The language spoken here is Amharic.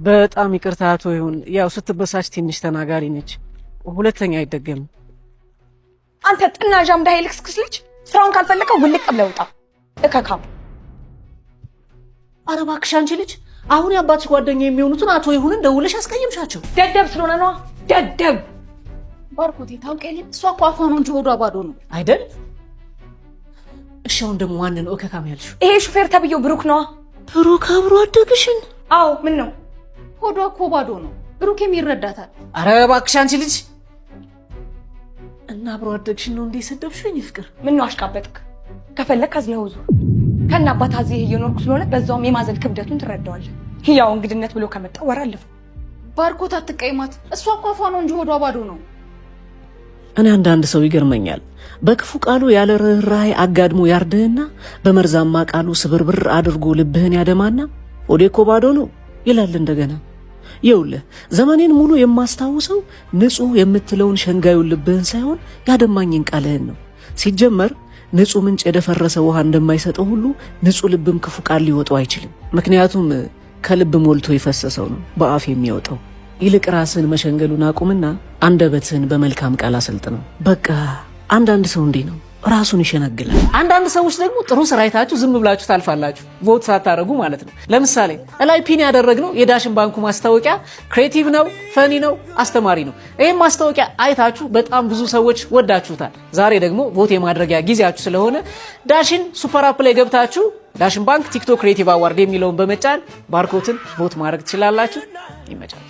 በጣም ይቅርታ አቶ ይሁን፣ ያው ስትበሳጭ ትንሽ ተናጋሪ ነች። ሁለተኛ አይደገምም። አንተ ጥናዣም እንዳይልክስክስ ልጅ ስራውን ካልፈለከው ውልቅ ብለህ ውጣ። እከካም ኧረ እባክሽ አንቺ ልጅ አሁን ያባትሽ ጓደኛ የሚሆኑትን አቶ ይሁንን ደውለሽ አስቀየምሻቸው። ደደብ ስለሆነ ነው ደደብ። ባርኮቴ ታውቂያለሽ፣ እሷ እኮ አፏ ነው እንጂ ሆዷ ባዶ ነው አይደል? እሺ አሁን ደግሞ ማንን ነው እከካም ያልሽው? ይሄ ሹፌር ተብዬው ብሩክ ነዋ። ብሩክ አብሮ አደግሽን? አዎ ምን ነው ሆዷ እኮ ባዶ ነው። ብሩኬም ይረዳታል። ኧረ እባክሽ አንቺ ልጅ እና አብሮ አደግሽን ነው እንዴ ሰደብሽኝ? ፍቅር ምን ነው አሽቃበጥክ? ከፈለክ አዝለው ዙር ከና አባት አዚህ እየኖርኩ ስለሆነ በዛውም የማዘል ክብደቱን ትረዳዋለህ። ያው እንግድነት ብሎ ከመጣ ወር አለፈው። ባርኮት አትቀይማት፣ እሷ እኮ አፏ ነው እንጂ ሆዷ ባዶ ነው። እኔ አንዳንድ ሰው ይገርመኛል። በክፉ ቃሉ ያለ ርህራሄ አጋድሞ ያርድህና በመርዛማ ቃሉ ስብርብር አድርጎ ልብህን ያደማና ሆዴ እኮ ባዶ ነው ይላል እንደገና። ይኸውልህ ዘመኔን ሙሉ የማስታውሰው ንጹህ የምትለውን ሸንጋዩን ልብህን ሳይሆን ያደማኝን ቃልህን ነው። ሲጀመር ንጹህ ምንጭ የደፈረሰ ውሃ እንደማይሰጠው ሁሉ ንጹህ ልብም ክፉ ቃል ሊወጣው አይችልም። ምክንያቱም ከልብ ሞልቶ የፈሰሰው ነው በአፍ የሚወጣው። ይልቅ ራስህን መሸንገሉን አቁምና አንደበትህን በመልካም ቃል አሰልጥነው። በቃ አንዳንድ ሰው እንዲህ ነው ራሱን ይሸነግላል። አንዳንድ ሰዎች ደግሞ ጥሩ ስራ አይታችሁ ዝም ብላችሁ ታልፋላችሁ፣ ቮት ሳታረጉ ማለት ነው። ለምሳሌ እላይ ፒን ያደረግነው የዳሽን ባንኩ ማስታወቂያ ክሬቲቭ ነው፣ ፈኒ ነው፣ አስተማሪ ነው። ይህም ማስታወቂያ አይታችሁ በጣም ብዙ ሰዎች ወዳችሁታል። ዛሬ ደግሞ ቮት የማድረጊያ ጊዜያችሁ ስለሆነ ዳሽን ሱፐር አፕ ላይ ገብታችሁ ዳሽን ባንክ ቲክቶክ ክሬቲቭ አዋርድ የሚለውን በመጫን ባርኮትን ቮት ማድረግ ትችላላችሁ። ይመቻል።